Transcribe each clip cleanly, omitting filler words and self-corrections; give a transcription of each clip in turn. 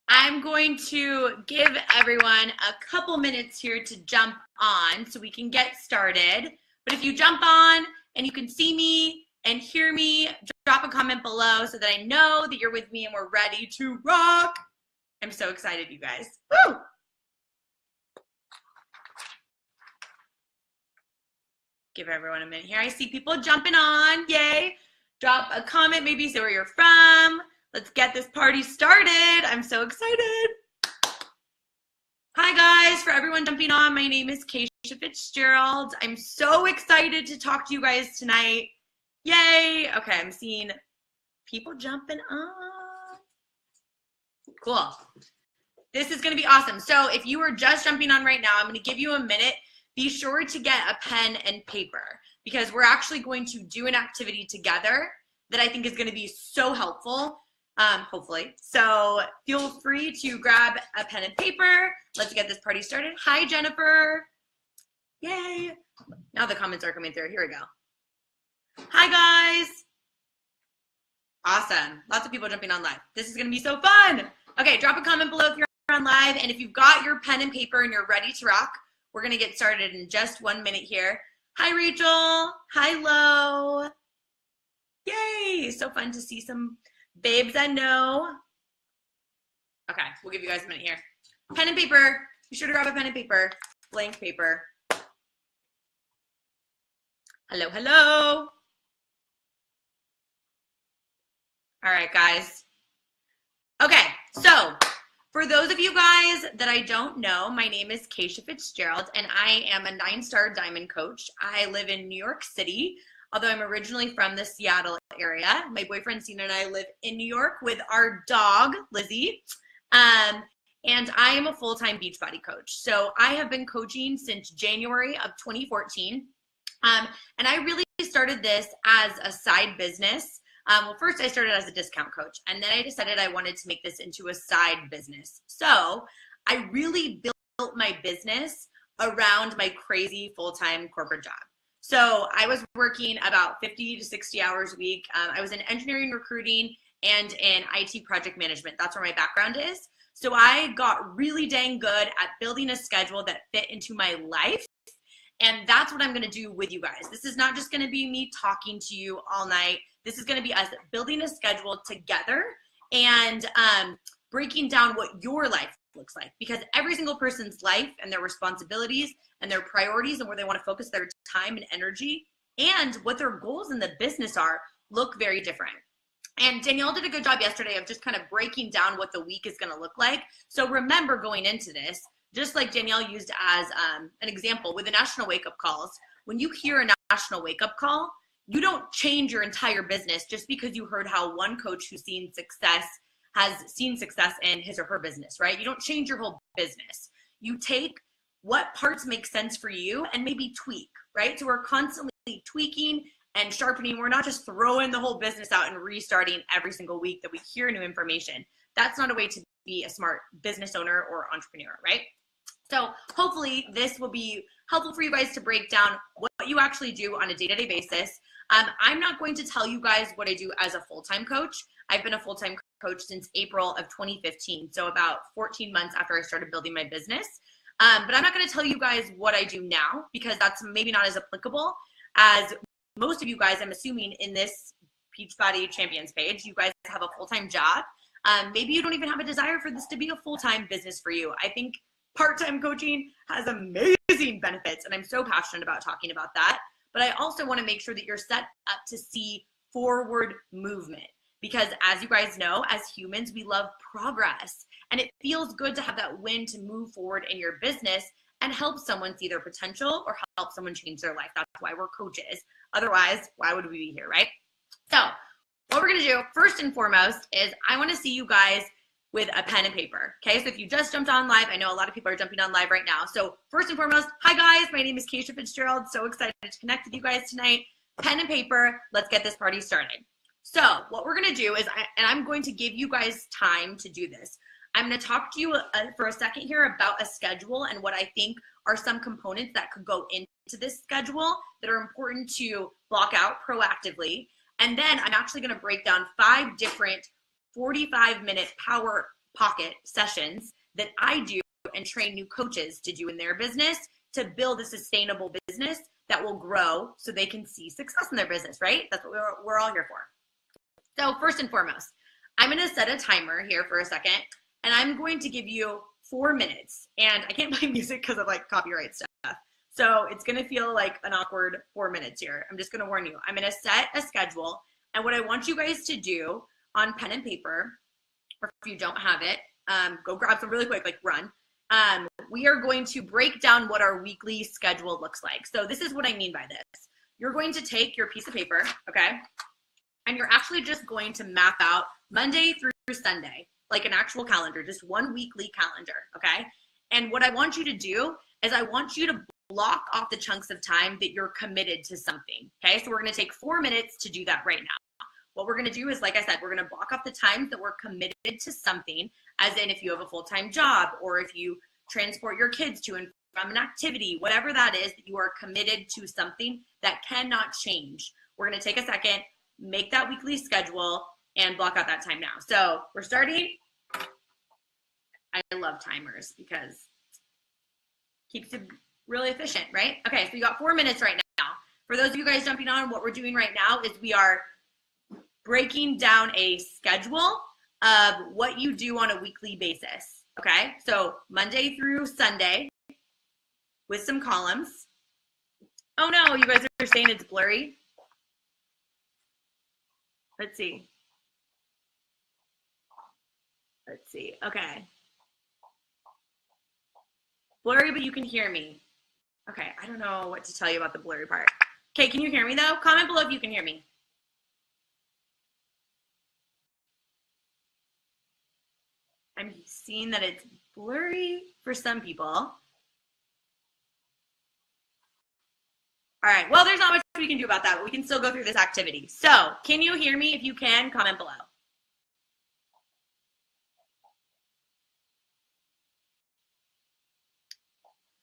I'm going to give everyone a couple minutes here to jump on so we can get started. But if you jump on and you can see me and hear me, drop a comment below so that I know that you're with me and we're ready to rock. I'm so excited, you guys. Woo! Give everyone a minute here. I see people jumping on. Yay. Drop a comment, maybe say where you're from. Let's get this party started. I'm so excited. Hi guys, for everyone jumping on, my name is Kacia Fitzgerald. I'm so excited to talk to you guys tonight. Yay. Okay, I'm seeing people jumping on. Cool. This is gonna be awesome. So if you are just jumping on right now, I'm gonna give you a minute. Be sure to get a pen and paper because we're actually going to do an activity together that I think is gonna be so helpful. Hopefully. So feel free to grab a pen and paper. Let's get this party started. Hi, Jennifer. Yay. Now the comments are coming through. Here we go. Hi, guys. Awesome. Lots of people jumping on live. This is going to be so fun. Okay, drop a comment below if you're on live. And if you've got your pen and paper and you're ready to rock, we're going to get started in just 1 minute here. Hi, Rachel. Hi, Lo. Yay. So fun to see some babes I know. Okay, we'll give you guys a minute here. Pen and paper. Be sure to grab a pen and paper. Blank paper. Hello, hello. All right, guys. Okay, so for those of you guys that I don't know, my name is Kacia Fitzgerald, and I am a 9-star diamond coach. I live in New York City, although I'm originally from the Seattle area. My boyfriend, Cena, and I live in New York with our dog, Lizzie. And I am a full-time Beachbody coach. So I have been coaching since January of 2014. And I really started this as a side business. Well, first I started as a discount coach, and then I decided I wanted to make this into a side business. So I really built my business around my crazy full-time corporate job. So I was working about 50 to 60 hours a week. I was in engineering, recruiting, and in IT project management. That's where my background is. So I got really dang good at building a schedule that fit into my life. And that's what I'm gonna do with you guys. This is not just gonna be me talking to you all night. This is gonna be us building a schedule together and breaking down what your life looks like, because every single person's life and their responsibilities and their priorities and where they want to focus their time and energy and what their goals in the business are look very different. And Danielle did a good job yesterday of just kind of breaking down what the week is going to look like. So remember, going into this, just like Danielle used as an example with the national wake-up calls, when you hear a national wake-up call, you don't change your entire business just because you heard how one coach who's seen success has seen success in his or her business, right? You don't change your whole business. You take what parts make sense for you and maybe tweak, right? So we're constantly tweaking and sharpening. We're not just throwing the whole business out and restarting every single week that we hear new information. That's not a way to be a smart business owner or entrepreneur, right? So hopefully this will be helpful for you guys to break down what you actually do on a day-to-day basis. I'm not going to tell you guys what I do as a full-time coach. I've been a full-time coach since April of 2015, so about 14 months after I started building my business. But I'm not going to tell you guys what I do now because that's maybe not as applicable as most of you guys, I'm assuming, in this Beachbody Champions page. You guys have a full-time job. Maybe you don't even have a desire for this to be a full-time business for you. I think part-time coaching has amazing benefits, and I'm so passionate about talking about that. But I also want to make sure that you're set up to see forward movement. Because as you guys know, as humans, we love progress. And it feels good to have that win to move forward in your business and help someone see their potential or help someone change their life. That's why we're coaches. Otherwise, why would we be here, right? So what we're going to do first and foremost is I want to see you guys with a pen and paper. Okay, so if you just jumped on live, I know a lot of people are jumping on live right now. So first and foremost, hi guys, my name is Kacia Fitzgerald. So excited to connect with you guys tonight. Pen and paper, let's get this party started. So what we're gonna do is, I'm going to give you guys time to do this. I'm gonna talk to you for a second here about a schedule and what I think are some components that could go into this schedule that are important to block out proactively. And then I'm actually gonna break down 5 different 45-minute power pocket sessions that I do and train new coaches to do in their business to build a sustainable business that will grow so they can see success in their business, right? That's what we're all here for. So first and foremost, I'm going to set a timer here for a second, and I'm going to give you 4 minutes. And I can't play music because of like copyright stuff. So it's going to feel like an awkward 4 minutes here. I'm just going to warn you. I'm going to set a schedule. And what I want you guys to do on pen and paper, or if you don't have it, go grab some really quick, like run. We are going to break down what our weekly schedule looks like. So this is what I mean by this. You're going to take your piece of paper, okay? And you're actually just going to map out Monday through Sunday, like an actual calendar, just one weekly calendar, okay? And what I want you to do is I want you to block off the chunks of time that you're committed to something, okay? So we're gonna take 4 minutes to do that right now. What we're gonna do is, like I said, we're gonna block off the times that we're committed to something, as in if you have a full-time job or if you transport your kids to and from an activity, whatever that is, that you are committed to something that cannot change. We're gonna take a second, make that weekly schedule, and block out that time now. So we're starting. I love timers because it keeps it really efficient, right? Okay, so you got 4 minutes right now. For those of you guys jumping on, what we're doing right now is we are breaking down a schedule of what you do on a weekly basis, okay? So Monday through Sunday with some columns. Oh no, you guys are saying it's blurry. Let's see. Let's see, okay. Blurry, but you can hear me. Okay, I don't know what to tell you about the blurry part. Okay, can you hear me though? Comment below if you can hear me. I'm seeing that it's blurry for some people. All right, well, there's not much we can do about that, but we can still go through this activity. So, can you hear me? If you can, comment below.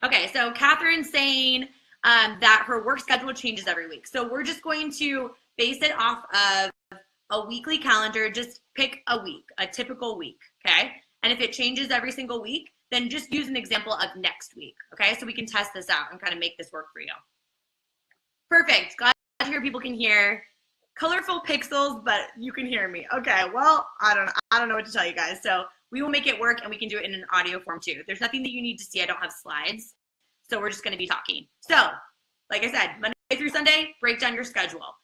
Okay, so Catherine's saying that her work schedule changes every week. So we're just going to base it off of a weekly calendar. Just pick a week, a typical week, okay? And if it changes every single week, then just use an example of next week, okay? So we can test this out and kind of make this work for you. Perfect, glad to hear people can hear. Colorful pixels, but you can hear me. Okay, well, I don't know what to tell you guys. So we will make it work, and we can do it in an audio form too. There's nothing that you need to see. I don't have slides, so we're just going to be talking. So, like I said, Monday through Sunday, break down your schedule.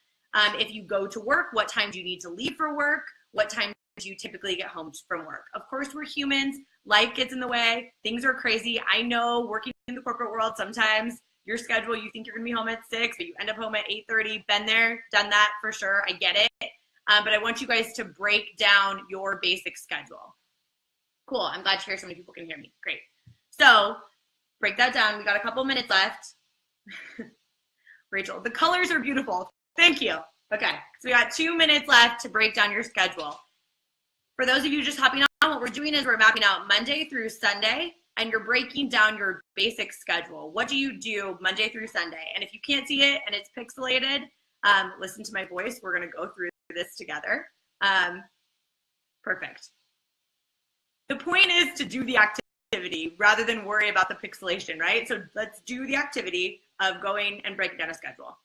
If you go to work, what time do you need to leave for work? What time do you typically get home from work? Of course, we're humans. Life gets in the way. Things are crazy. I know, working in the corporate world, sometimes your schedule, you think you're going to be home at 6, but you end up home at 8:30. Been there, done that for sure. I get it. But I want you guys to break down your basic schedule. Cool. I'm glad to hear so many people can hear me. Great. So break that down. We got a couple minutes left. Rachel, the colors are beautiful. Thank you. Okay. So we got 2 minutes left to break down your schedule. For those of you just hopping on, what we're doing is we're mapping out Monday through Sunday, and you're breaking down your basic schedule. What do you do Monday through Sunday? And if you can't see it and it's pixelated, listen to my voice. We're going to go through this together. Perfect. The point is to do the activity rather than worry about the pixelation, right? So let's do the activity of going and breaking down a schedule.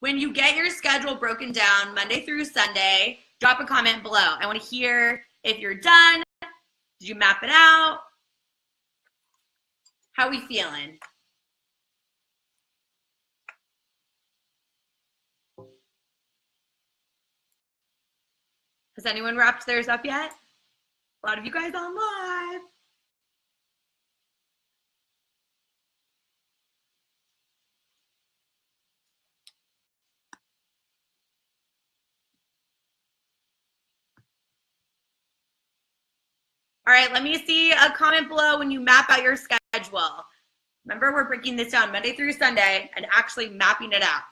When you get your schedule broken down Monday through Sunday, drop a comment below. I want to hear if you're done. Did you map it out? How are we feeling? Has anyone wrapped theirs up yet? A lot of you guys on live. All right, let me see a comment below when you map out your schedule. Remember, we're breaking this down Monday through Sunday and actually mapping it out.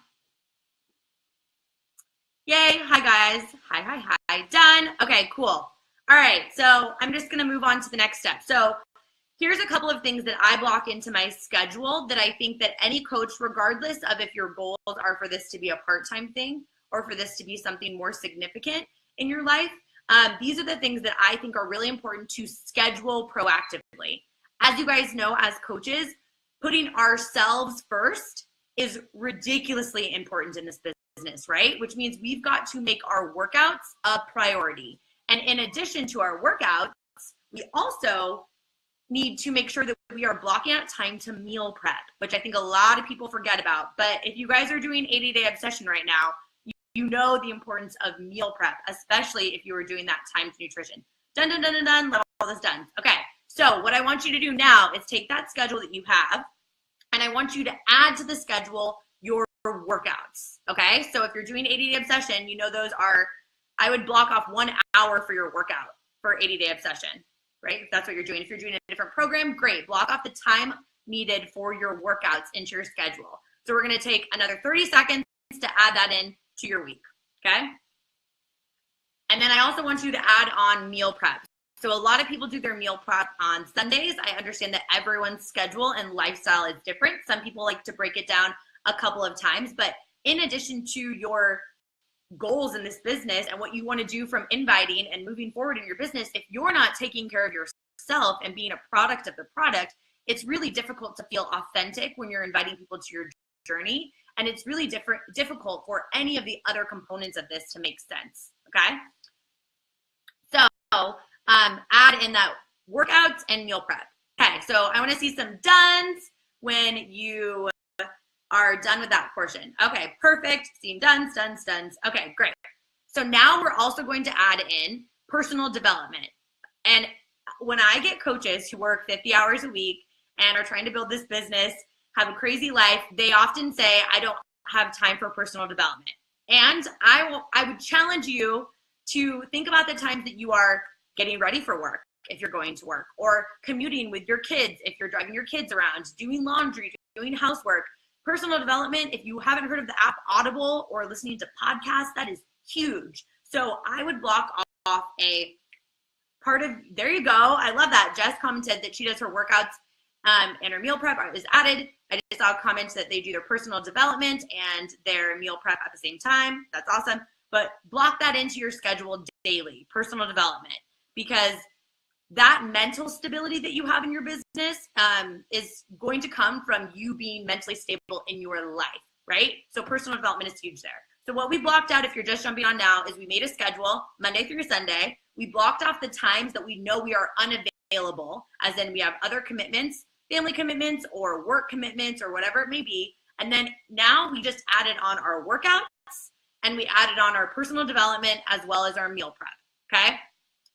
Yay, hi guys. Hi. Done. Okay, cool. All right, so I'm just gonna move on to the next step. So here's a couple of things that I block into my schedule that I think that any coach, regardless of if your goals are for this to be a part-time thing or for this to be something more significant in your life, these are the things that I think are really important to schedule proactively. As you guys know, as coaches, putting ourselves first is ridiculously important in this business, right? Which means we've got to make our workouts a priority. And in addition to our workouts, we also need to make sure that we are blocking out time to meal prep, which I think a lot of people forget about. But if you guys are doing 80-day obsession right now, you know the importance of meal prep, especially if you were doing that timed nutrition. Done, done, done, done, done, let all this done. Okay, so what I want you to do now is take that schedule that you have, and I want you to add to the schedule your workouts, okay? So if you're doing 80-day obsession, you know those are, I would block off 1 hour for your workout for 80-day obsession, right? If that's what you're doing. If you're doing a different program, great. Block off the time needed for your workouts into your schedule. So we're gonna take another 30 seconds to add that in to your week, okay? And then I also want you to add on meal prep. So a lot of people do their meal prep on Sundays. I understand that everyone's schedule and lifestyle is different. Some people like to break it down a couple of times, but in addition to your goals in this business and what you want to do from inviting and moving forward in your business, if you're not taking care of yourself and being a product of the product, it's really difficult to feel authentic when you're inviting people to your journey. And it's really difficult for any of the other components of this to make sense, okay? So add in that workouts and meal prep. Okay, so I wanna see some dones when you are done with that portion. Okay, perfect, seeing dones. Okay, great. So now we're also going to add in personal development. And when I get coaches who work 50 hours a week and are trying to build this business, have a crazy life, they often say, I don't have time for personal development. And I would challenge you to think about the times that you are getting ready for work, if you're going to work, or commuting with your kids, if you're driving your kids around, doing laundry, doing housework. Personal development, if you haven't heard of the app Audible or listening to podcasts, that is huge. So I would block off a part of, there you go. I love that. Jess commented that she does her workouts and her meal prep is added. I just saw comments that they do their personal development and their meal prep at the same time. That's awesome. But block that into your schedule daily, personal development, because that mental stability that you have in your business is going to come from you being mentally stable in your life, right? So personal development is huge there. So what we blocked out, if you're just jumping on now, is we made a schedule Monday through Sunday. We blocked off the times that we know we are unavailable, as in we have other commitments, family commitments or work commitments or whatever it may be. And then now we just added on our workouts and we added on our personal development as well as our meal prep, okay?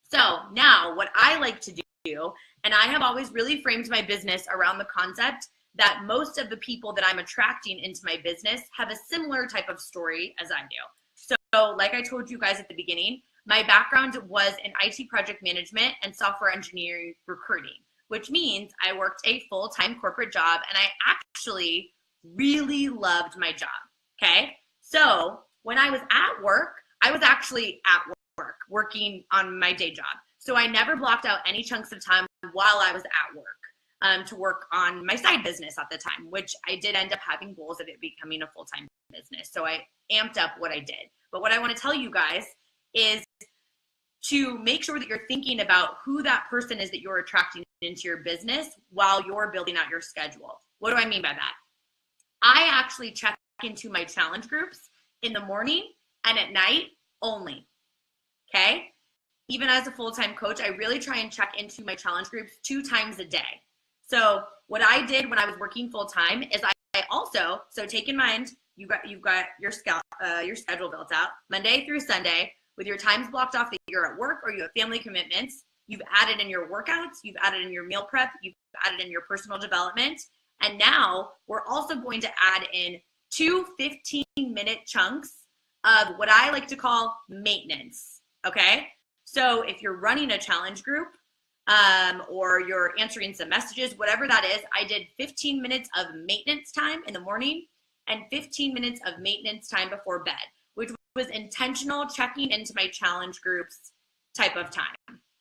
So now what I like to do, and I have always really framed my business around the concept that most of the people that I'm attracting into my business have a similar type of story as I do. So like I told you guys at the beginning, my background was in IT project management and software engineering recruiting, which means I worked a full-time corporate job and I actually really loved my job, okay? So when I was at work, I was actually at work, working on my day job. So I never blocked out any chunks of time while I was at work to work on my side business at the time, which I did end up having goals of it becoming a full-time business. So I amped up what I did. But what I want to tell you guys is to make sure that you're thinking about who that person is that you're attracting into your business while you're building out your schedule. What do I mean by that? I actually check into my challenge groups in the morning and at night only, okay? Even as a full-time coach, I really try and check into my challenge groups 2 times a day. So what I did when I was working full-time is I also, so take in mind, you've got your schedule built out Monday through Sunday with your times blocked off that you're at work or you have family commitments. You've added in your workouts, you've added in your meal prep, you've added in your personal development. And now we're also going to add in 2 15-minute chunks of what I like to call maintenance, okay? So if you're running a challenge group or you're answering some messages, whatever that is, I did 15 minutes of maintenance time in the morning and 15 minutes of maintenance time before bed, which was intentional checking into my challenge groups type of time,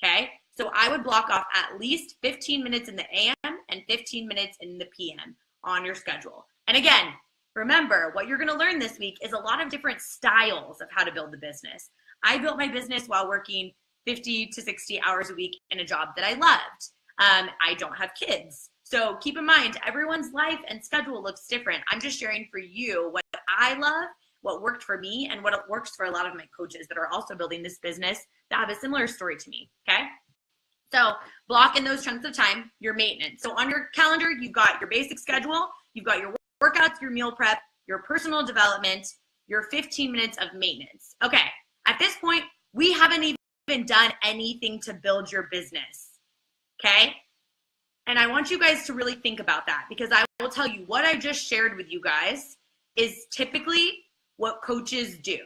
okay? So I would block off at least 15 minutes in the AM and 15 minutes in the PM on your schedule. And again, remember, what you're going to learn this week is a lot of different styles of how to build the business. I built my business while working 50 to 60 hours a week in a job that I loved. I don't have kids. So keep in mind, everyone's life and schedule looks different. I'm just sharing for you what I love, what worked for me, and what works for a lot of my coaches that are also building this business that have a similar story to me, okay? So block in those chunks of time, your maintenance. So on your calendar, you've got your basic schedule, you've got your workouts, your meal prep, your personal development, your 15 minutes of maintenance. Okay, at this point, we haven't even done anything to build your business, okay? And I want you guys to really think about that, because I will tell you what I just shared with you guys is typically what coaches do,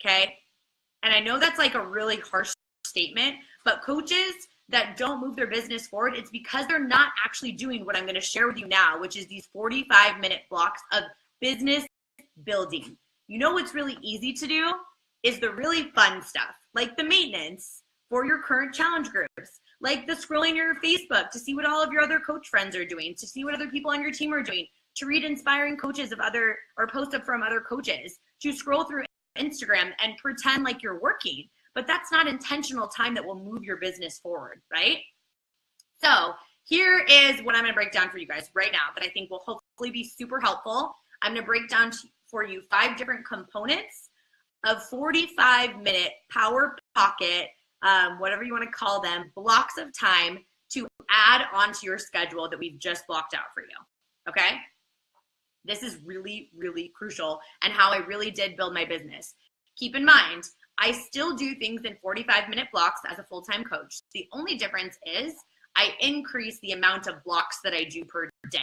okay? And I know that's like a really harsh statement, but coaches that don't move their business forward, it's because they're not actually doing what I'm going to share with you now, which is these 45-minute blocks of business building. You know what's really easy to do is the really fun stuff, like the maintenance for your current challenge groups, like the scrolling your Facebook to see what all of your other coach friends are doing, to see what other people on your team are doing, to read inspiring coaches of other or posts up from other coaches, to scroll through Instagram and pretend like you're working. But that's not intentional time that will move your business forward, right? So here is what I'm going to break down for you guys right now that I think will hopefully be super helpful. I'm going to break down for you 5 different components of 45-minute power pocket, whatever you want to call them, blocks of time to add onto your schedule that we've just blocked out for you, okay? This is really, really crucial and how I really did build my business. Keep in mind, I still do things in 45-minute blocks as a full-time coach. The only difference is I increase the amount of blocks that I do per day,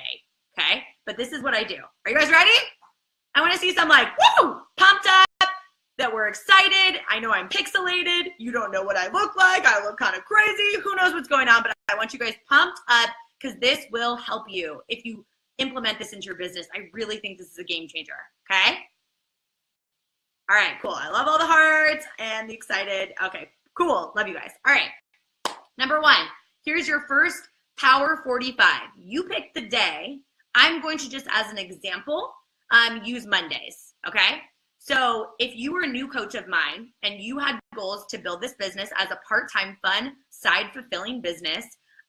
okay? But this is what I do. Are you guys ready? I want to see some like, woo, pumped up, that we're excited. I know I'm pixelated. You don't know what I look like. I look kind of crazy. Who knows what's going on? But I want you guys pumped up because this will help you if you implement this into your business. I really think this is a game changer, okay? All right, cool. I love all the hearts and the excited. Okay, cool. Love you guys. All right. Number 1, here's your first Power 45. You pick the day. I'm going to just, as an example, use Mondays, okay? So if you were a new coach of mine and you had goals to build this business as a part-time, fun, side fulfilling business,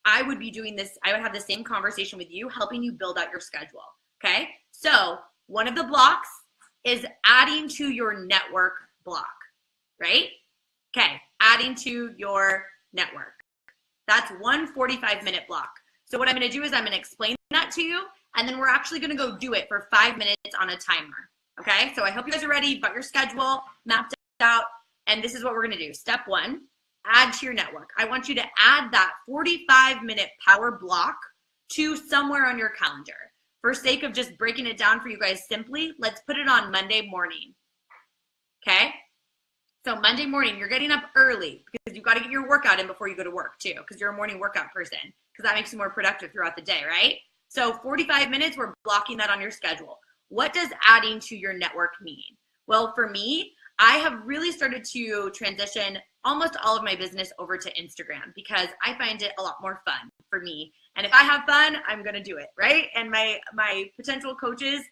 I would be doing this. I would have the same conversation with you, helping you build out your schedule, okay? So one of the blocks is adding to your network block, right? Okay, adding to your network. That's one 45-minute block. So what I'm gonna do is I'm gonna explain that to you, and then we're actually gonna go do it for 5 minutes on a timer, okay? So I hope you guys are ready, you've got your schedule mapped out, and this is what we're gonna do. Step 1, add to your network. I want you to add that 45-minute power block to somewhere on your calendar. For sake of just breaking it down for you guys simply, let's put it on Monday morning, okay? So Monday morning, you're getting up early because you've got to get your workout in before you go to work too, because you're a morning workout person, because that makes you more productive throughout the day, right? So 45 minutes, we're blocking that on your schedule. What does adding to your network mean? Well, for me, I have really started to transition almost all of my business over to Instagram because I find it a lot more fun for me. And if I have fun, I'm going to do it, right? And my potential coaches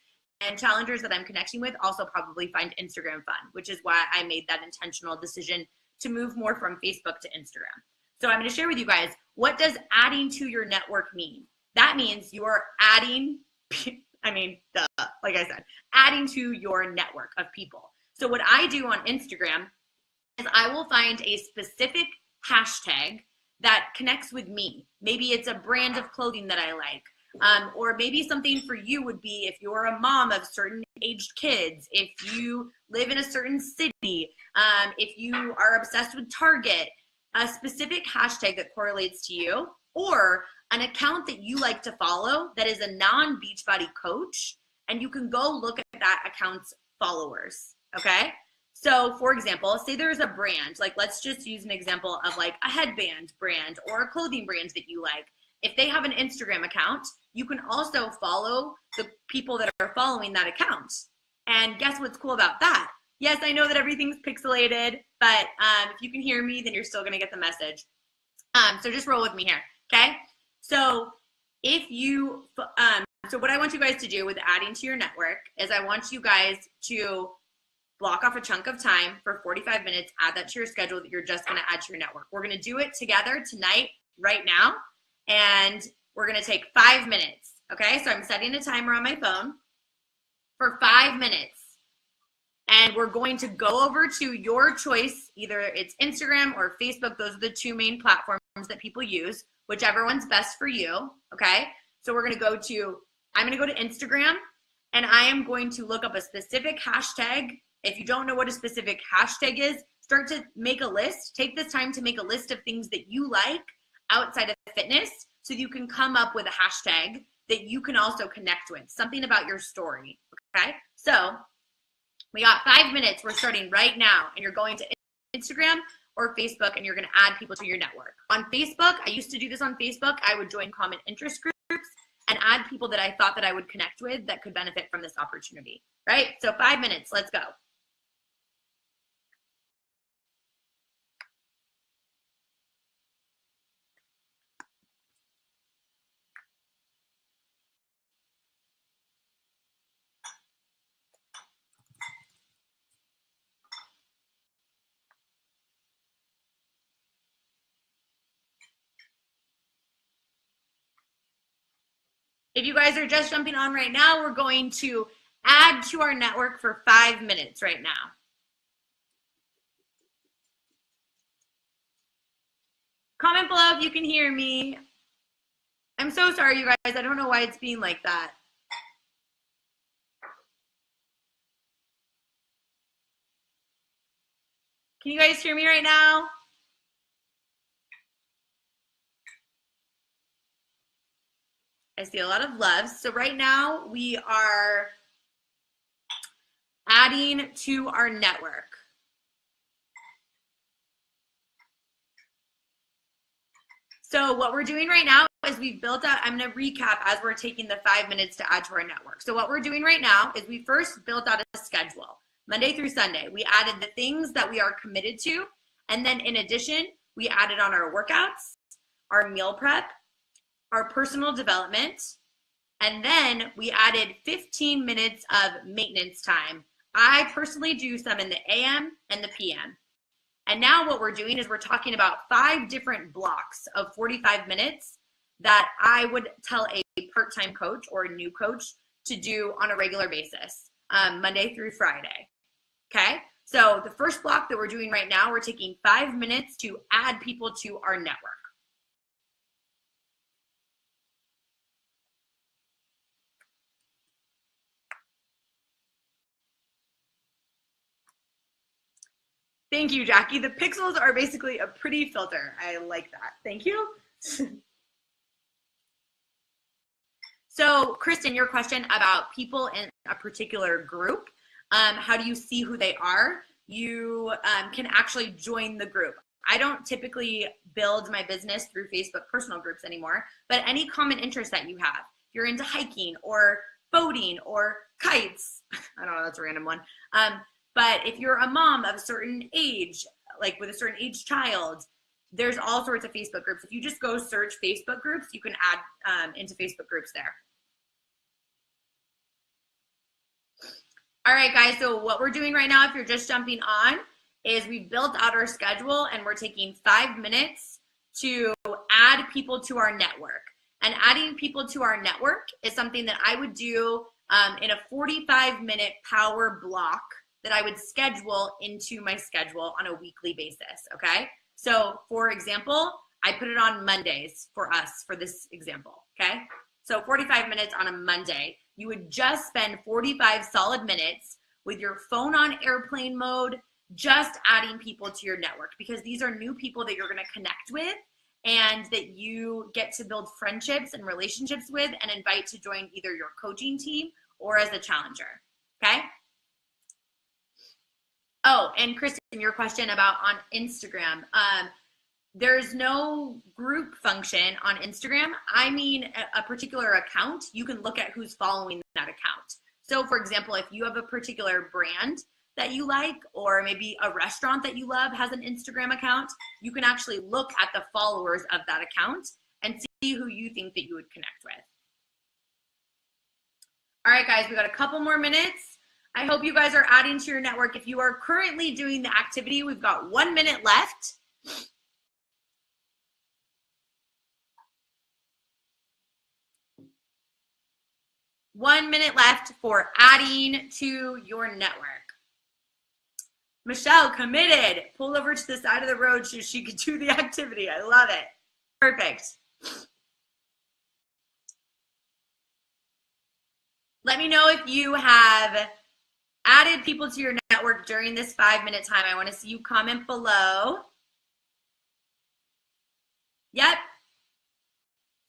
and challengers that I'm connecting with also probably find Instagram fun, which is why I made that intentional decision to move more from Facebook to Instagram. So I'm going to share with you guys, what does adding to your network mean? That means you're adding, like I said, adding to your network of people. So what I do on Instagram is I will find a specific hashtag that connects with me. Maybe it's a brand of clothing that I like. Or maybe something for you would be if you're a mom of certain aged kids, if you live in a certain city, if you are obsessed with Target, a specific hashtag that correlates to you, or an account that you like to follow that is a non-Beachbody coach, and you can go look at that account's followers, okay? So for example, say there's a brand, like let's just use an example of like a headband brand or a clothing brand that you like. If they have an Instagram account, you can also follow the people that are following that account. And guess what's cool about that? Yes, I know that everything's pixelated, but if you can hear me, then you're still gonna get the message. So just roll with me here, okay? So if you, so what I want you guys to do with adding to your network is I want you guys to block off a chunk of time for 45 minutes, add that to your schedule that you're just gonna add to your network. We're gonna do it together tonight, right now, and we're gonna take 5 minutes, okay? So I'm setting a timer on my phone for 5 minutes. And we're going to go over to your choice, either it's Instagram or Facebook. Those are the two main platforms that people use, whichever one's best for you, okay? So we're gonna go to, I'm gonna go to Instagram, and I am going to look up a specific hashtag. If you don't know what a specific hashtag is, start to make a list. Take this time to make a list of things that you like outside of fitness so you can come up with a hashtag that you can also connect with, something about your story, okay? So we got 5 minutes. We're starting right now, and you're going to Instagram or Facebook, and you're going to add people to your network. On Facebook, I used to do this on Facebook. I would join common interest groups and add people that I thought that I would connect with that could benefit from this opportunity, right? So 5 minutes. Let's go. If you guys are just jumping on right now, we're going to add to our network for 5 minutes right now. Comment below if you can hear me. I'm so sorry, you guys. I don't know why it's being like that. Can you guys hear me right now? I see a lot of love. So right now we are adding to our network. So what we're doing right now is we've built out, I'm gonna recap as we're taking the 5 minutes to add to our network. So what we're doing right now is we first built out a schedule, Monday through Sunday. We added the things that we are committed to. And then in addition, we added on our workouts, our meal prep, our personal development, and then we added 15 minutes of maintenance time. I personally do some in the AM and the PM. And now what we're doing is we're talking about 5 different blocks of 45 minutes that I would tell a part-time coach or a new coach to do on a regular basis, Monday through Friday, okay? So the first block that we're doing right now, we're taking 5 minutes to add people to our network. Thank you, Jackie. The pixels are basically a pretty filter. I like that. Thank you. So, Kristen, your question about people in a particular group, how do you see who they are? You can actually join the group. I don't typically build my business through Facebook personal groups anymore, but any common interest that you have, if you're into hiking or boating or kites, I don't know, that's a random one. But if you're a mom of a certain age, like with a certain age child, there's all sorts of Facebook groups. If you just go search Facebook groups, you can add into Facebook groups there. All right, guys, so what we're doing right now, if you're just jumping on, is we built out our schedule and we're taking 5 minutes to add people to our network. And adding people to our network is something that I would do in a 45-minute power block that I would schedule into my schedule on a weekly basis, okay? So for example, I put it on Mondays for us for this example, okay? So 45 minutes on a Monday. You would just spend 45 solid minutes with your phone on airplane mode, just adding people to your network, because these are new people that you're gonna connect with and that you get to build friendships and relationships with and invite to join either your coaching team or as a challenger, okay? Oh, and Kristen, your question about on Instagram. There's no group function on Instagram. I mean, a particular account, you can look at who's following that account. So for example, if you have a particular brand that you like, or maybe a restaurant that you love has an Instagram account, you can actually look at the followers of that account and see who you think that you would connect with. All right, guys, we got a couple more minutes. I hope you guys are adding to your network. If you are currently doing the activity, we've got 1 minute left. One minute left for adding to your network. Michelle, committed. Pulled over to the side of the road so she could do the activity. I love it. Perfect. Let me know if you have added people to your network during this 5-minute time. I want to see you comment below. Yep.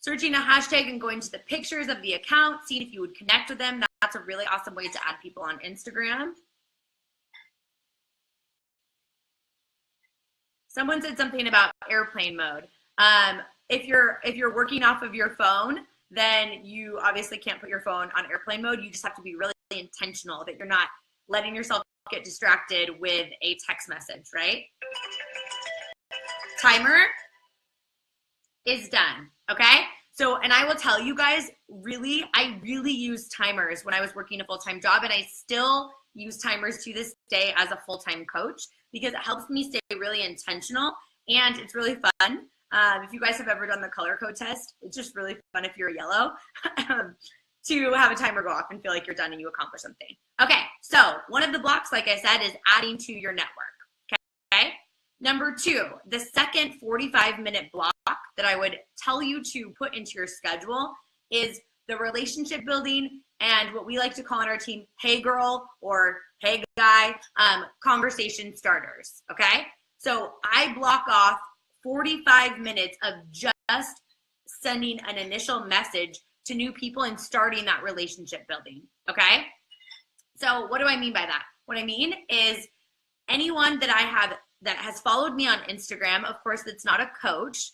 Searching a hashtag and going to the pictures of the account, seeing if you would connect with them. That's a really awesome way to add people on Instagram. Someone said something about airplane mode. If you're working off of your phone, then you obviously can't put your phone on airplane mode. You just have to be really intentional that you're not letting yourself get distracted with a text message, right? Timer is done, okay? So, and I will tell you guys, I really used timers when I was working a full-time job, and I still use timers to this day as a full-time coach because it helps me stay really intentional, and it's really fun. If you guys have ever done the color code test, it's just really fun if you're yellow to have a timer go off and feel like you're done and you accomplish something. Okay, so one of the blocks, like I said, is adding to your network, okay? Number 2, the second 45-minute block that I would tell you to put into your schedule is the relationship building and what we like to call in our team, hey girl or hey guy, conversation starters, okay? So I block off 45 minutes of just sending an initial message to new people and starting that relationship building, okay? So what do I mean by that? What I mean is anyone that I have that has followed me on Instagram, of course, that's not a coach,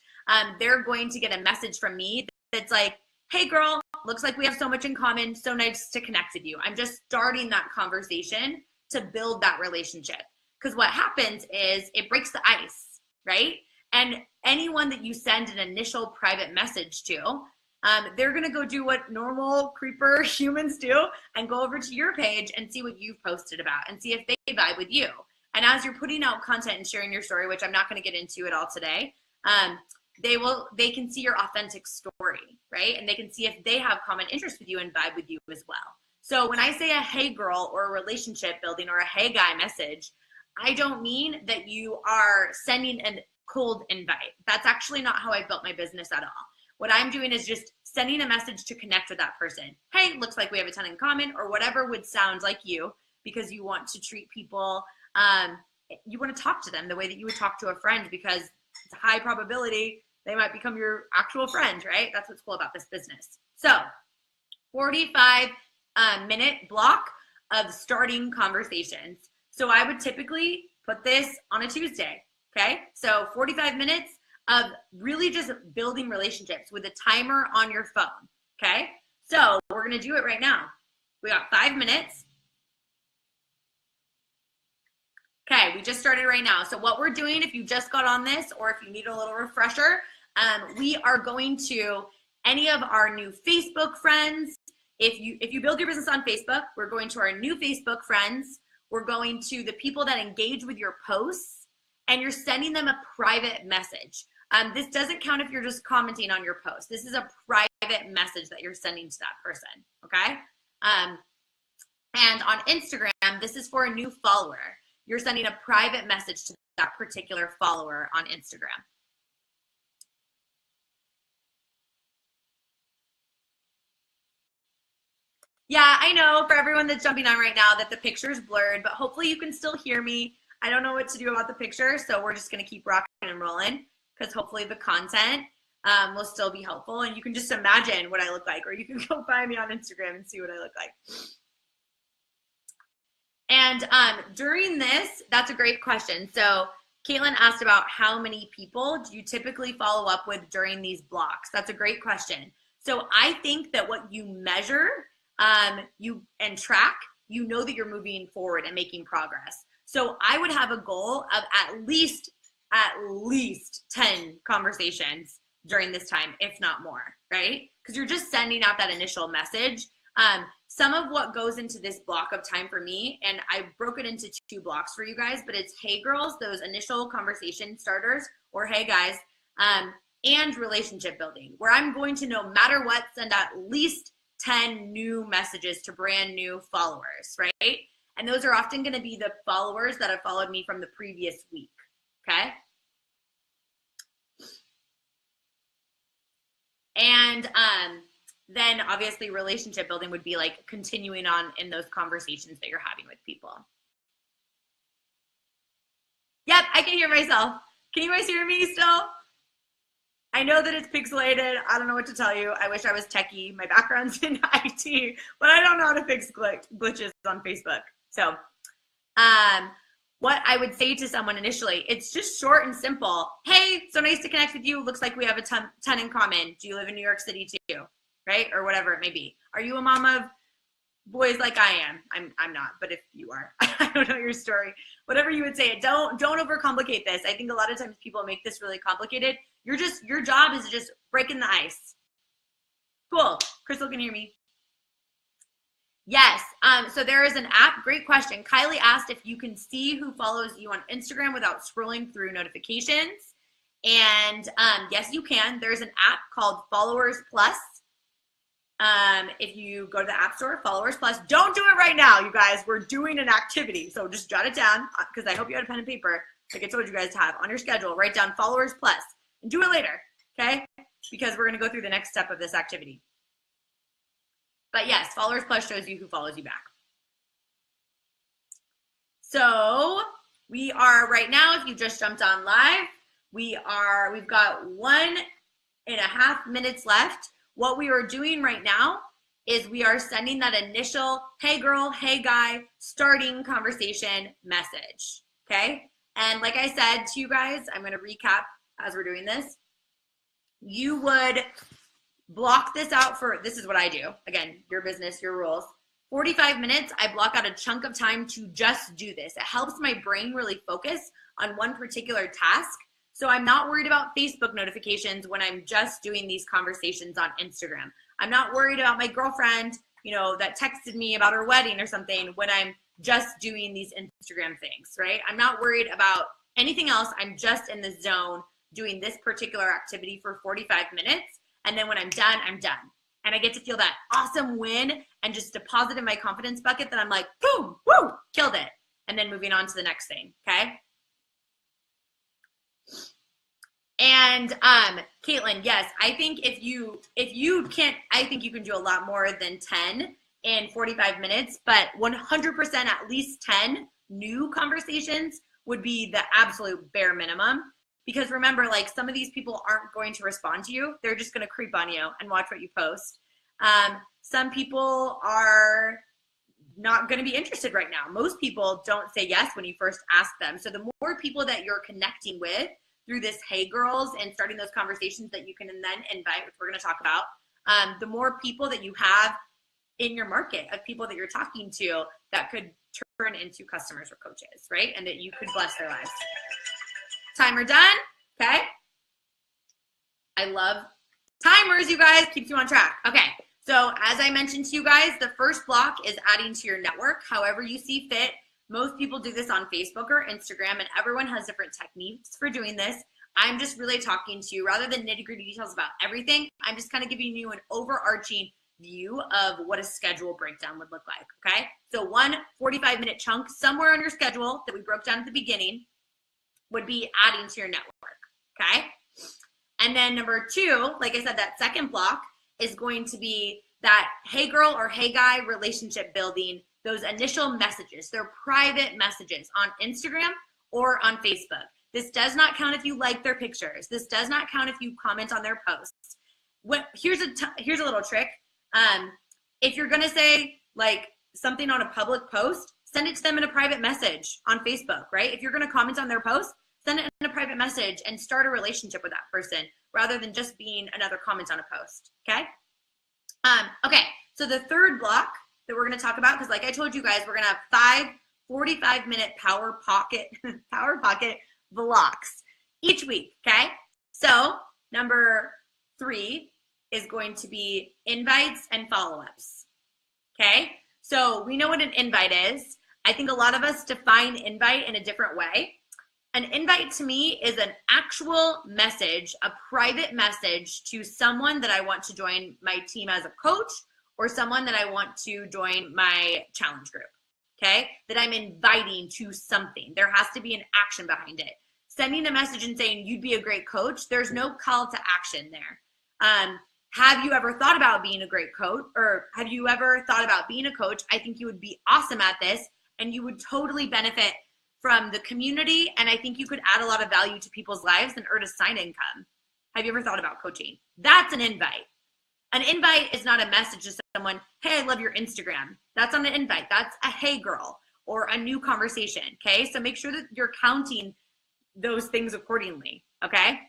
they're going to get a message from me that's like, hey girl, looks like we have so much in common, so nice to connect with you. I'm just starting that conversation to build that relationship. Because what happens is it breaks the ice, right? And anyone that you send an initial private message to, they're gonna go do what normal creeper humans do and go over to your page and see what you've posted about and see if they vibe with you. And as you're putting out content and sharing your story, which I'm not gonna get into at all today, they can see your authentic story, right? And they can see if they have common interest with you and vibe with you as well. So when I say a hey girl or a relationship building or a hey guy message, I don't mean that you are sending a cold invite. That's actually not how I built my business at all. What I'm doing is just sending a message to connect with that person. Hey, looks like we have a ton in common, or whatever would sound like you, because you want to treat people, you want to talk to them the way that you would talk to a friend, because it's a high probability they might become your actual friend, right? That's what's cool about this business. So 45-minute block of starting conversations. So I would typically put this on a Tuesday, okay? So 45 minutes of really just building relationships with a timer on your phone, okay? So we're gonna do it right now. We got 5 minutes. Okay, we just started right now. So what we're doing, if you just got on this or if you need a little refresher, we are going to any of our new Facebook friends. If you build your business on Facebook, we're going to our new Facebook friends. We're going to the people that engage with your posts, and you're sending them a private message. This doesn't count if you're just commenting on your post. This is a private message that you're sending to that person, okay? And on Instagram, this is for a new follower. You're sending a private message to that particular follower on Instagram. Yeah, I know for everyone that's jumping on right now that the picture is blurred, but hopefully you can still hear me. I don't know what to do about the picture, so we're just gonna keep rocking and rolling because hopefully the content will still be helpful, and you can just imagine what I look like, or you can go find me on Instagram and see what I look like. And during this, that's a great question. So Caitlin asked about how many people do you typically follow up with during these blocks? That's a great question. So I think that what you measure and track you know that you're moving forward and making progress. So I would have a goal of at least 10 conversations during this time, if not more, right? Because you're just sending out that initial message. Some of what goes into this block of time for me, and I broke it into 2 blocks for you guys, but it's hey girls, those initial conversation starters, or hey guys, and relationship building, where I'm going to, no matter what, send at least 10 new messages to brand new followers, right? And those are often going to be the followers that have followed me from the previous week, okay? And then obviously relationship building would be like continuing on in those conversations that you're having with people. Yep, I can hear myself. Can you guys hear me still? I know that it's pixelated. I don't know what to tell you. I wish I was techie. My background's in IT, but I don't know how to fix glitches on Facebook. So what I would say to someone initially, it's just short and simple. Hey, so nice to connect with you. Looks like we have a ton in common. Do you live in New York City too? Right? Or whatever it may be. Are you a mom of boys like I am? I'm not, but if you are, I don't know your story. Whatever you would say, don't overcomplicate this. I think a lot of times people make this really complicated. Your job is just breaking the ice. Cool. Crystal can hear me. Yes. So there is an app. Great question. Kylie asked if you can see who follows you on Instagram without scrolling through notifications. And yes, you can. There's an app called Followers Plus. If you go to the App Store, Followers Plus, don't do it right now, you guys. We're doing an activity. So just jot it down, because I hope you had a pen and paper, like I told you guys to have on your schedule. Write down Followers Plus and do it later, okay? Because we're going to go through the next step of this activity. But yes, Followers Plus shows you who follows you back. So we are right now, if you just jumped on live, we've got 1.5 minutes left. What we are doing right now is we are sending that initial, hey girl, hey guy, starting conversation message, okay? And like I said to you guys, I'm gonna recap as we're doing this. You would block this out for, this is what I do. Again, your business, your rules. 45 minutes, I block out a chunk of time to just do this. It helps my brain really focus on one particular task. So I'm not worried about Facebook notifications when I'm just doing these conversations on Instagram. I'm not worried about my girlfriend, that texted me about her wedding or something when I'm just doing these Instagram things, right? I'm not worried about anything else. I'm just in the zone doing this particular activity for 45 minutes. And then when I'm done, I'm done. And I get to feel that awesome win and just deposit in my confidence bucket that I'm like, boom, woo, killed it. And then moving on to the next thing, okay? And Caitlin, yes, I think if you can't, I think you can do a lot more than 10 in 45 minutes, but 100% at least 10 new conversations would be the absolute bare minimum. Because remember, like, some of these people aren't going to respond to you. They're just going to creep on you and watch what you post. Some people are not going to be interested right now. Most people don't say yes when you first ask them. So the more people that you're connecting with through this Hey Girls and starting those conversations that you can then invite, which we're going to talk about, the more people that you have in your market of people that you're talking to that could turn into customers or coaches, right? And that you could bless their lives. Timer done, okay? I love timers, you guys, keeps you on track. Okay, so as I mentioned to you guys, the first block is adding to your network, however you see fit. Most people do this on Facebook or Instagram, and everyone has different techniques for doing this. I'm just really talking to you, rather than nitty-gritty details about everything, I'm just kind of giving you an overarching view of what a schedule breakdown would look like, okay? So one 45-minute chunk somewhere on your schedule that we broke down at the beginning would be adding to your network, okay? And then number 2, like I said, that second block is going to be that hey girl or hey guy relationship building, those initial messages. They're private messages on Instagram or on Facebook. This does not count if you like their pictures. This does not count if you comment on their posts. Here's a little trick. If you're gonna say like something on a public post, send it to them in a private message on Facebook, right? If you're gonna comment on their post, send it in a private message and start a relationship with that person rather than just being another comment on a post, okay? Okay, so the third block that we're going to talk about, because like I told you guys, we're going to have 5 45-minute power pocket blocks each week, okay? So number 3 is going to be invites and follow-ups, okay? So we know what an invite is. I think a lot of us define invite in a different way. An invite to me is an actual message, a private message to someone that I want to join my team as a coach, or someone that I want to join my challenge group, okay? That I'm inviting to something. There has to be an action behind it. Sending a message and saying you'd be a great coach, there's no call to action there. Have you ever thought about being a great coach, or have you ever thought about being a coach? I think you would be awesome at this, and you would totally benefit from the community, and I think you could add a lot of value to people's lives and earn a side income. Have you ever thought about coaching? That's an invite. An invite is not a message to someone, hey, I love your Instagram. That's not an invite. That's a hey girl or a new conversation, okay? So make sure that you're counting those things accordingly, okay?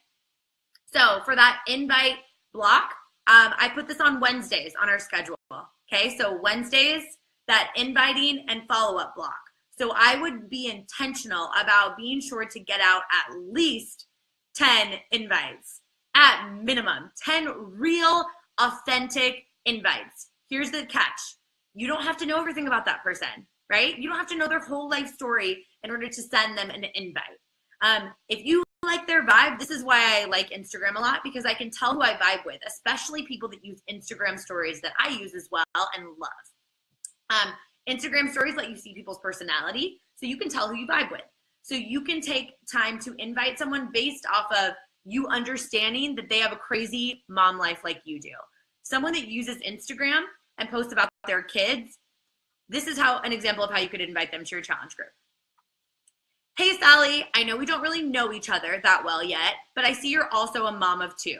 So for that invite block, I put this on Wednesdays on our schedule, okay? So Wednesdays, that inviting and follow-up block. So I would be intentional about being sure to get out at least 10 invites, at minimum, 10 real, authentic invites. Here's the catch. You don't have to know everything about that person, right? You don't have to know their whole life story in order to send them an invite. If you like their vibe, this is why I like Instagram a lot, because I can tell who I vibe with, especially people that use Instagram stories that I use as well and love. Instagram stories let you see people's personality, so you can tell who you vibe with. So you can take time to invite someone based off of you understanding that they have a crazy mom life like you do. Someone that uses Instagram and posts about their kids, this is how an example of how you could invite them to your challenge group. Hey, Sally, I know we don't really know each other that well yet, but I see you're also a mom of 2.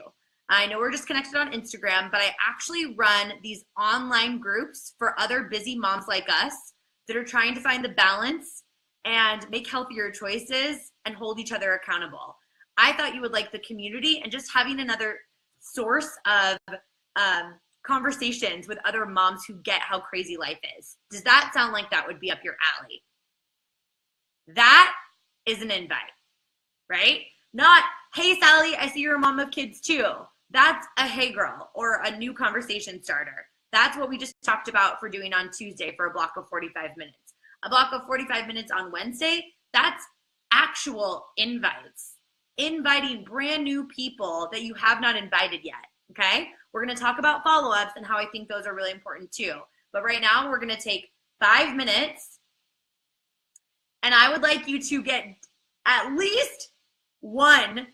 I know we're just connected on Instagram, but I actually run these online groups for other busy moms like us that are trying to find the balance and make healthier choices and hold each other accountable. I thought you would like the community and just having another source of conversations with other moms who get how crazy life is. Does that sound like that would be up your alley? That is an invite, right? Not, hey, Sally, I see you're a mom of kids too. That's a hey girl or a new conversation starter. That's what we just talked about for doing on Tuesday for a block of 45 minutes. A block of 45 minutes on Wednesday, that's actual invites. Inviting brand new people that you have not invited yet, okay? We're gonna talk about follow-ups and how I think those are really important too. But right now we're gonna take 5 minutes, and I would like you to get at least 1,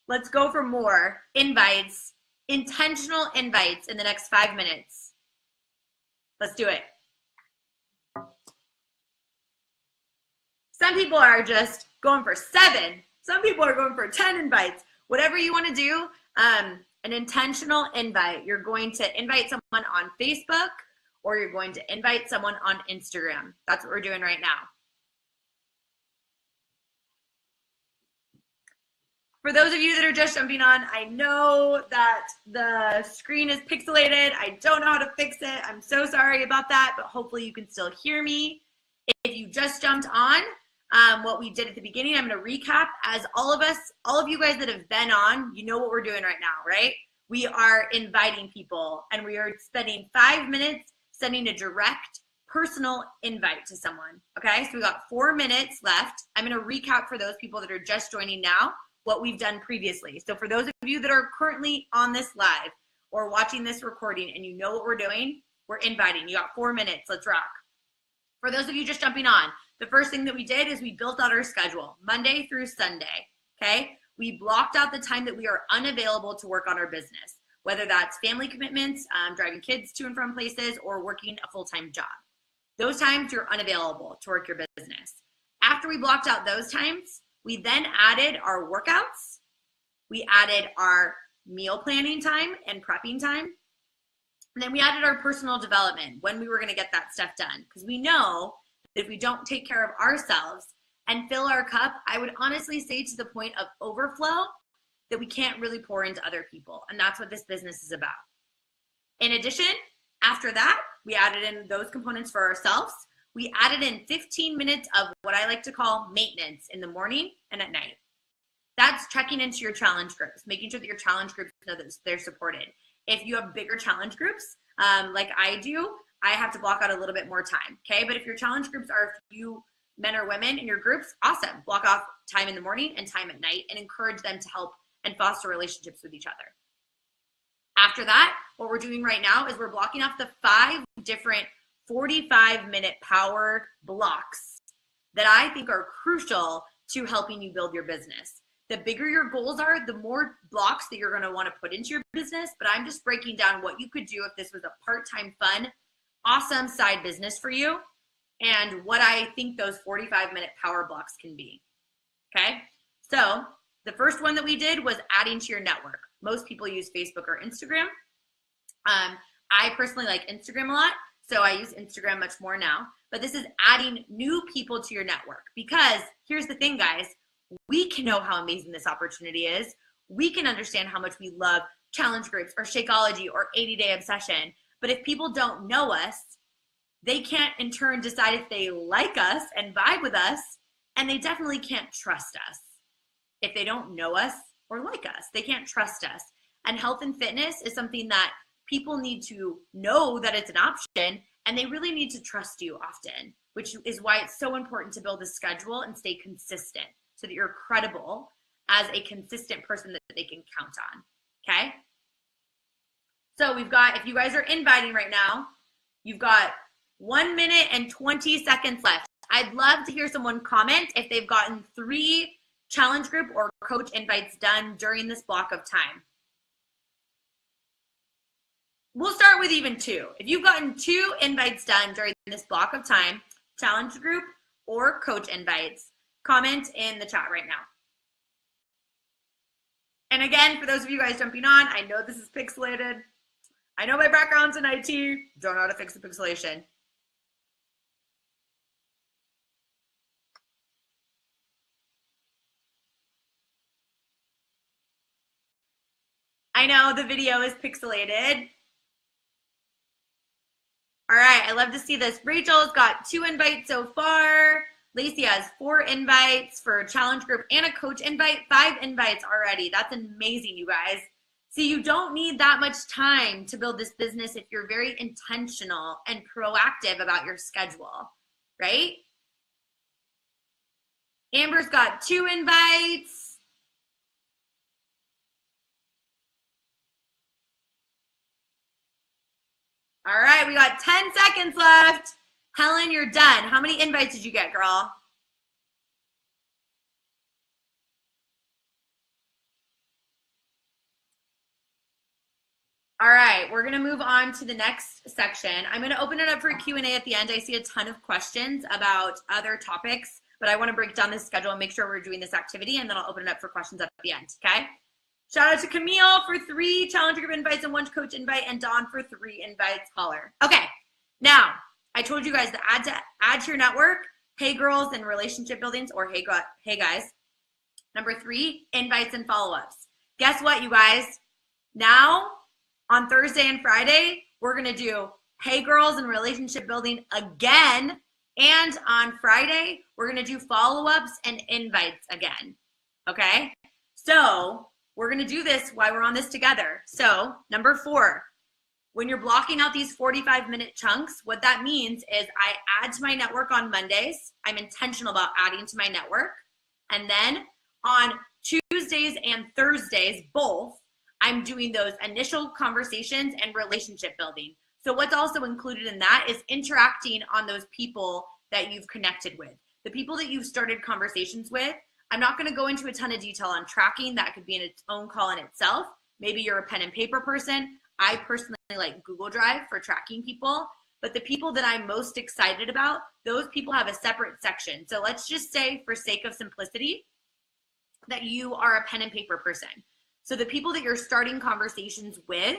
let's go for more, invites, intentional invites in the next 5 minutes. Let's do it. Some people are just going for 7. Some people are going for 10 invites. Whatever you want to do, an intentional invite. You're going to invite someone on Facebook, or you're going to invite someone on Instagram. That's what we're doing right now. For those of you that are just jumping on, I know that the screen is pixelated. I don't know how to fix it. I'm so sorry about that, but hopefully you can still hear me. If you just jumped on, what we did at the beginning, I'm going to recap. As all of you guys that have been on, you know what we're doing right now, right? We are inviting people, and we are spending 5 minutes sending a direct personal invite to someone, okay? So we got 4 minutes left. I'm going to recap for those people that are just joining now what we've done previously. So for those of you that are currently on this live or watching this recording and you know what we're doing, we're inviting. You got 4 minutes. Let's rock. For those of you just jumping on, the first thing that we did is we built out our schedule, Monday through Sunday, okay? We blocked out the time that we are unavailable to work on our business, whether that's family commitments, driving kids to and from places, or working a full-time job. Those times you're unavailable to work your business. After we blocked out those times, we then added our workouts. We added our meal planning time and prepping time. And then we added our personal development, when we were going to get that stuff done. Because we know that if we don't take care of ourselves and fill our cup, I would honestly say to the point of overflow, that we can't really pour into other people. And that's what this business is about. In addition, after that, We added in those components for ourselves. We added in 15 minutes of what I like to call maintenance in the morning and at night. That's checking into your challenge groups, making sure that your challenge groups know that they're supported. If you have bigger challenge groups, like I do, I have to block out a little bit more time, okay? But if your challenge groups are a few men or women in your groups, awesome. Block off time in the morning and time at night and encourage them to help and foster relationships with each other. After that, what we're doing right now is we're blocking off the 5 different 45-minute power blocks that I think are crucial to helping you build your business. The bigger your goals are, the more blocks that you're going to want to put into your business. But I'm just breaking down what you could do if this was a part-time, fun, awesome side business for you and what I think those 45-minute power blocks can be. Okay? So the first one that we did was adding to your network. Most people use Facebook or Instagram. I personally like Instagram a lot, so I use Instagram much more now. But this is adding new people to your network because here's the thing, guys. We can know how amazing this opportunity is. We can understand how much we love challenge groups or Shakeology or 80-day obsession. But if people don't know us, they can't in turn decide if they like us and vibe with us, and they definitely can't trust us. If they don't know us or like us, they can't trust us. And health and fitness is something that people need to know that it's an option, and they really need to trust you often, which is why it's so important to build a schedule and stay consistent so that you're credible as a consistent person that they can count on, okay? So we've got, if you guys are inviting right now, you've got 1 minute and 20 seconds left. I'd love to hear someone comment if they've gotten 3 challenge group or coach invites done during this block of time. We'll start with even 2. If you've gotten 2 invites done during this block of time, challenge group or coach invites, comment in the chat right now. And again, for those of you guys jumping on, I know this is pixelated. I know my background's in IT. Don't know how to fix the pixelation. I know the video is pixelated. All right, I love to see this. Rachel's got 2 invites so far. Lacey has 4 invites for a challenge group and a coach invite, 5 invites already. That's amazing, you guys. See, you don't need that much time to build this business if you're very intentional and proactive about your schedule, right? Amber's got 2 invites. All right, we got 10 seconds left. Helen, you're done. How many invites did you get, girl? All right, we're gonna move on to the next section. I'm gonna open it up for a Q&A at the end. I see a ton of questions about other topics, but I wanna break down this schedule and make sure we're doing this activity, and then I'll open it up for questions at the end, okay? Shout out to Camille for 3 challenge group invites and 1 coach invite, and Dawn for 3 invites. Holler. Okay, now, I told you guys to add to your network, hey girls and relationship buildings, or hey guys. Number 3, invites and follow-ups. Guess what, you guys? Now, on Thursday and Friday, we're gonna do hey girls and relationship building again. And on Friday, we're gonna do follow-ups and invites again, okay? So we're gonna do this while we're on this together. So number 4, when you're blocking out these 45-minute chunks, what that means is I add to my network on Mondays. I'm intentional about adding to my network. And then on Tuesdays and Thursdays, both, I'm doing those initial conversations and relationship building. So what's also included in that is interacting on those people that you've connected with. The people that you've started conversations with, I'm not gonna go into a ton of detail on tracking. That could be in its own call in itself. Maybe you're a pen and paper person. I personally like Google Drive for tracking people, but the people that I'm most excited about, those people have a separate section. So let's just say, for sake of simplicity, that you are a pen and paper person. So the people that you're starting conversations with,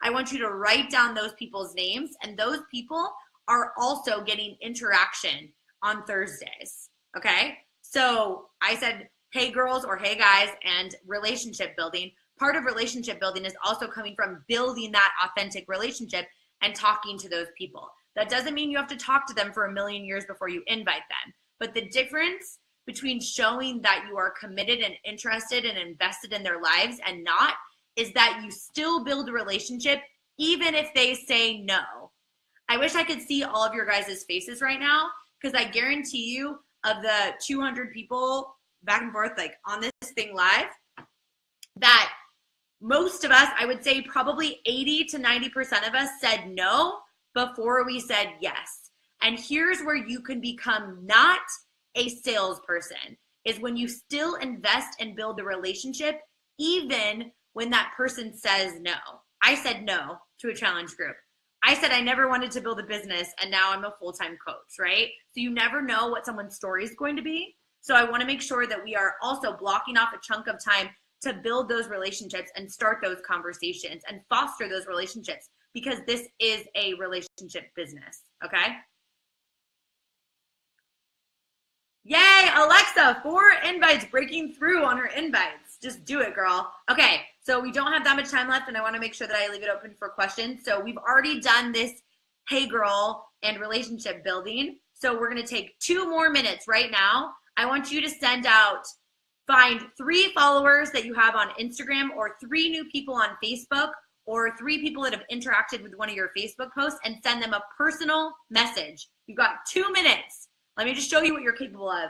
I want you to write down those people's names, and those people are also getting interaction on Thursdays, okay? So I said, hey girls or hey guys, and relationship building. Part of relationship building is also coming from building that authentic relationship and talking to those people. That doesn't mean you have to talk to them for a million years before you invite them. But the difference between showing that you are committed and interested and invested in their lives and not is that you still build a relationship even if they say no. I wish I could see all of your guys' faces right now, because I guarantee you, of the 200 people back and forth like on this thing live, that most of us, I would say probably 80 to 90% of us said no before we said yes. And here's where you can become not a salesperson, is when you still invest and build the relationship even when that person says no. I said no to a challenge group. I said I never wanted to build a business, and now I'm a full-time coach, right? So you never know what someone's story is going to be. So I want to make sure that we are also blocking off a chunk of time to build those relationships and start those conversations and foster those relationships, because this is a relationship business, okay? Yay, Alexa, 4 invites, breaking through on her invites. Just do it, girl. Okay, so we don't have that much time left, and I want to make sure that I leave it open for questions. So we've already done this hey girl and relationship building. So we're going to take 2 more minutes right now. I want you to send out, find 3 followers that you have on Instagram, or 3 new people on Facebook, or 3 people that have interacted with one of your Facebook posts, and send them a personal message. You've got 2 minutes. Let me just show you what you're capable of.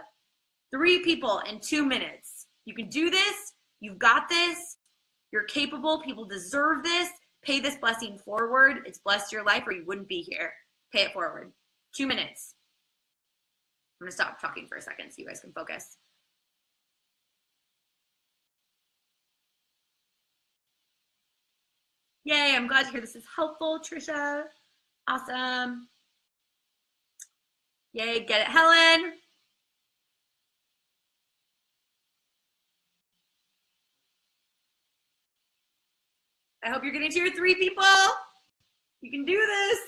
3 people in 2 minutes. You can do this. You've got this. You're capable. People deserve this. Pay this blessing forward. It's blessed your life, or you wouldn't be here. Pay it forward. 2 minutes. I'm going to stop talking for a second so you guys can focus. Yay, I'm glad to hear this is helpful, Trisha. Awesome. Yay, get it, Helen. I hope you're getting to your 3 people. You can do this.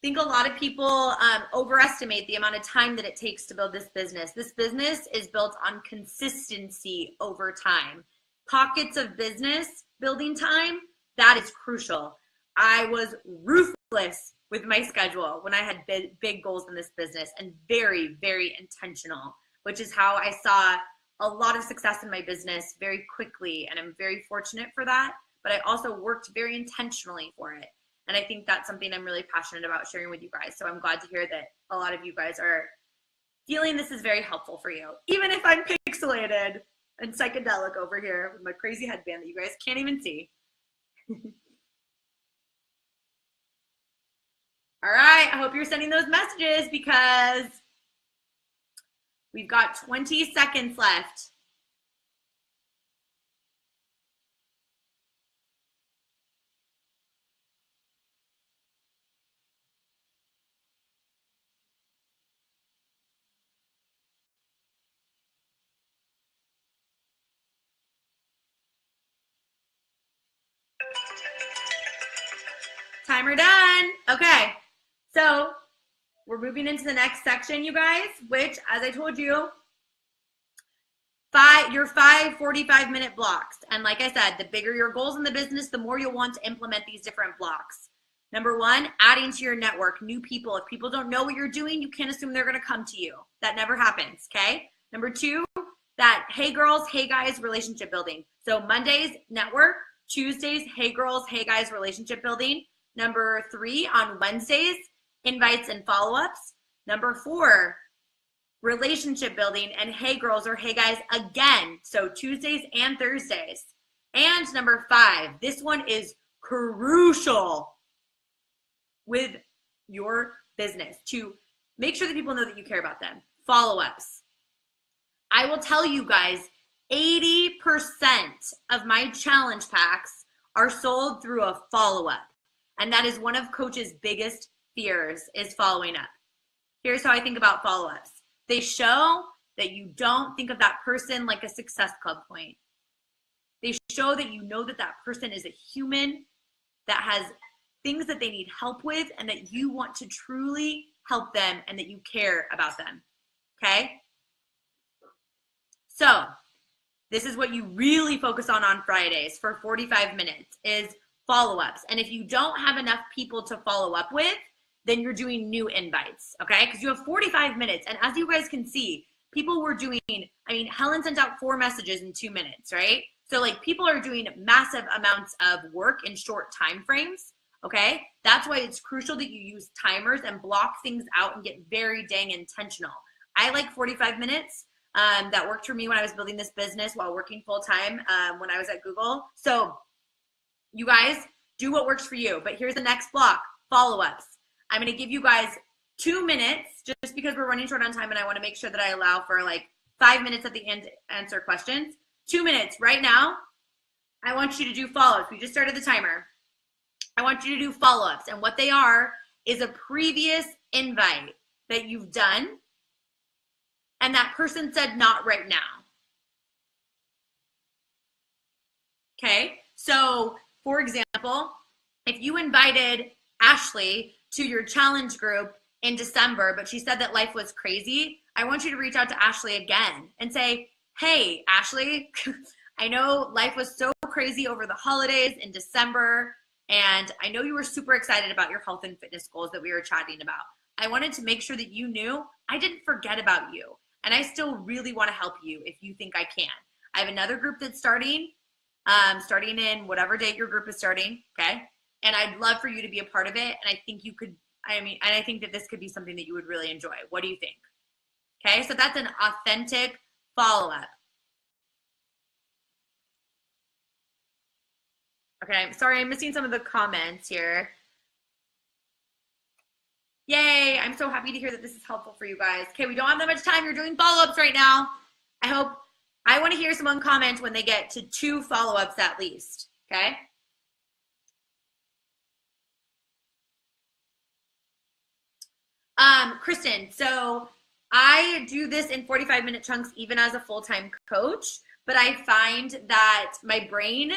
I think a lot of people overestimate the amount of time that it takes to build this business. This business is built on consistency over time. Pockets of business building time, that is crucial. I was ruthless with my schedule when I had big goals in this business, and very, very intentional, which is how I saw a lot of success in my business very quickly, and I'm very fortunate for that, but I also worked very intentionally for it. And I think that's something I'm really passionate about sharing with you guys. So I'm glad to hear that a lot of you guys are feeling this is very helpful for you, even if I'm pixelated and psychedelic over here with my crazy headband that you guys can't even see. All right, I hope you're sending those messages, because we've got 20 seconds left. Timer done. Okay, so we're moving into the next section, you guys, which, as I told you, your 5 45-minute blocks. And like I said, the bigger your goals in the business, the more you'll want to implement these different blocks. Number 1, adding to your network, new people. If people don't know what you're doing, you can't assume they're going to come to you. That never happens, okay? Number 2, that hey girls, hey guys relationship building. So Mondays, network. Tuesdays, hey girls, hey guys relationship building. Number 3, on Wednesdays, invites and follow-ups. Number 4, relationship building and hey girls or hey guys again. So Tuesdays and Thursdays. And number 5, this one is crucial with your business, to make sure that people know that you care about them. Follow-ups. I will tell you guys, 80% of my challenge packs are sold through a follow-up. And that is one of Coach's biggest fears, is following up. Here's how I think about follow-ups. They show that you don't think of that person like a success club point. They show that you know that that person is a human that has things that they need help with, and that you want to truly help them and that you care about them, okay? So this is what you really focus on Fridays for 45 minutes is follow-ups. And if you don't have enough people to follow up with, then you're doing new invites, okay? Because you have 45 minutes. And as you guys can see, people were doing, I mean, Helen sent out 4 messages in 2 minutes, right? So like people are doing massive amounts of work in short time frames, okay? That's why it's crucial that you use timers and block things out and get very dang intentional. I like 45 minutes. That worked for me when I was building this business while working full-time when I was at Google. So you guys do what works for you. But here's the next block, follow-ups. I'm going to give you guys 2 minutes just because we're running short on time and I want to make sure that I allow for like 5 minutes at the end to answer questions. 2 minutes right now. I want you to do follow-ups. We just started the timer. I want you to do follow-ups. And what they are is a previous invite that you've done and that person said not right now. Okay, so for example, if you invited Ashley to your challenge group in December, but she said that life was crazy, I want you to reach out to Ashley again and say, hey, Ashley, I know life was so crazy over the holidays in December, and I know you were super excited about your health and fitness goals that we were chatting about. I wanted to make sure that you knew I didn't forget about you. And I still really want to help you if you think I can. I have another group that's starting in whatever date your group is starting, okay? And I'd love for you to be a part of it. And I think you could, and I think that this could be something that you would really enjoy. What do you think? Okay, so that's an authentic follow-up. Okay, sorry, I'm missing some of the comments here. Yay, I'm so happy to hear that this is helpful for you guys. Okay, we don't have that much time. You're doing follow-ups right now. I want to hear someone comment when they get to 2 follow-ups at least, okay? Kristen, so I do this in 45-minute chunks even as a full-time coach, but I find that my brain,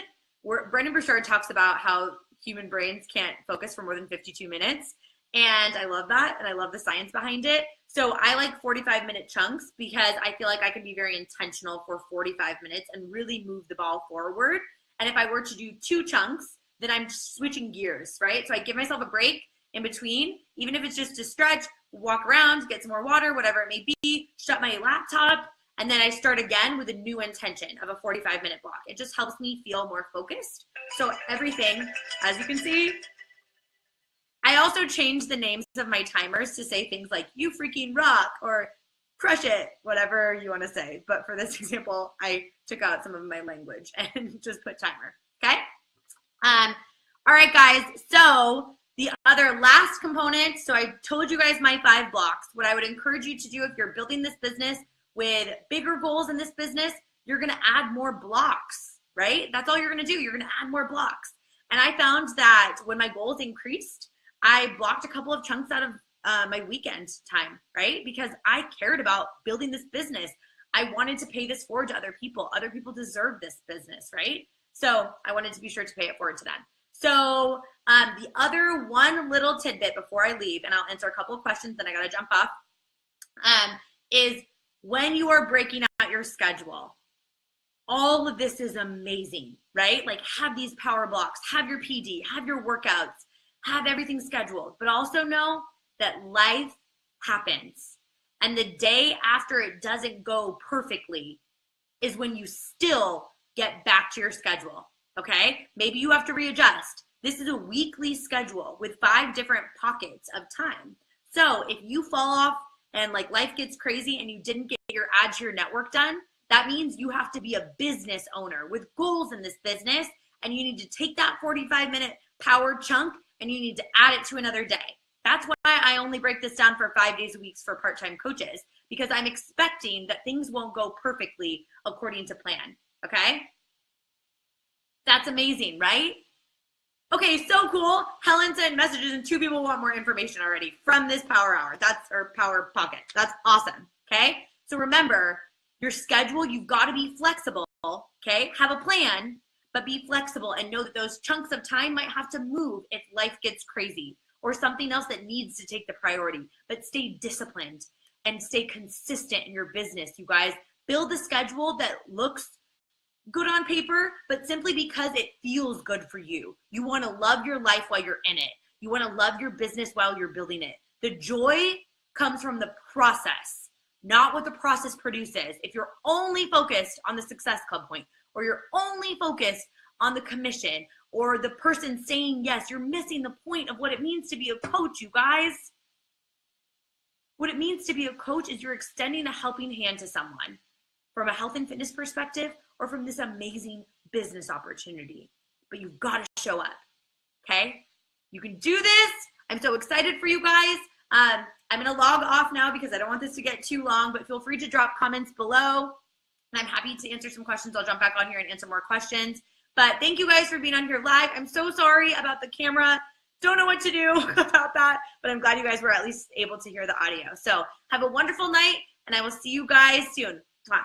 Brendon Burchard talks about how human brains can't focus for more than 52 minutes. And I love that, and I love the science behind it. So I like 45-minute chunks because I feel like I can be very intentional for 45 minutes and really move the ball forward. And if I were to do 2 chunks, then I'm switching gears, right? So I give myself a break in between, even if it's just to stretch, walk around, get some more water, whatever it may be, shut my laptop, and then I start again with a new intention of a 45-minute block. It just helps me feel more focused. So everything, as you can see, I also changed the names of my timers to say things like, you freaking rock, or crush it, whatever you want to say. But for this example, I took out some of my language and just put timer, okay? All right, guys, so the other last component, so I told you guys my 5 blocks. What I would encourage you to do if you're building this business with bigger goals in this business, you're going to add more blocks, right? That's all you're going to do. You're going to add more blocks. And I found that when my goals increased, I blocked a couple of chunks out of my weekend time, right? Because I cared about building this business. I wanted to pay this forward to other people. Other people deserve this business, right? So I wanted to be sure to pay it forward to them. So the other one little tidbit before I leave, and I'll answer a couple of questions, then I got to jump off, is when you are breaking out your schedule, all of this is amazing, right? Like have these power blocks, have your PD, have your workouts, have everything scheduled, but also know that life happens. And the day after it doesn't go perfectly is when you still get back to your schedule, okay? Maybe you have to readjust. This is a weekly schedule with 5 different pockets of time. So if you fall off and like life gets crazy and you didn't get your add to your network done, that means you have to be a business owner with goals in this business, and you need to take that 45-minute power chunk and you need to add it to another day. That's why I only break this down for 5 days a week for part-time coaches, because I'm expecting that things won't go perfectly according to plan, okay? That's amazing, right? Okay, so cool. Helen sent messages and 2 people want more information already from this power hour. That's our power pocket. That's awesome, okay? So remember, your schedule, you've got to be flexible, okay? Have a plan, but be flexible and know that those chunks of time might have to move if life gets crazy or something else that needs to take the priority. But stay disciplined and stay consistent in your business, you guys. Build a schedule that looks good on paper, but simply because it feels good for you. You want to love your life while you're in it. You want to love your business while you're building it. The joy comes from the process, not what the process produces. If you're only focused on the Success Club point, or you're only focused on the commission, or the person saying yes, you're missing the point of what it means to be a coach, you guys. What it means to be a coach is you're extending a helping hand to someone from a health and fitness perspective or from this amazing business opportunity. But you've got to show up, okay? You can do this. I'm so excited for you guys. I'm going to log off now because I don't want this to get too long, but feel free to drop comments below. And I'm happy to answer some questions. I'll jump back on here and answer more questions. But thank you guys for being on here live. I'm so sorry about the camera. Don't know what to do about that, but I'm glad you guys were at least able to hear the audio. So have a wonderful night, and I will see you guys soon. Mwah.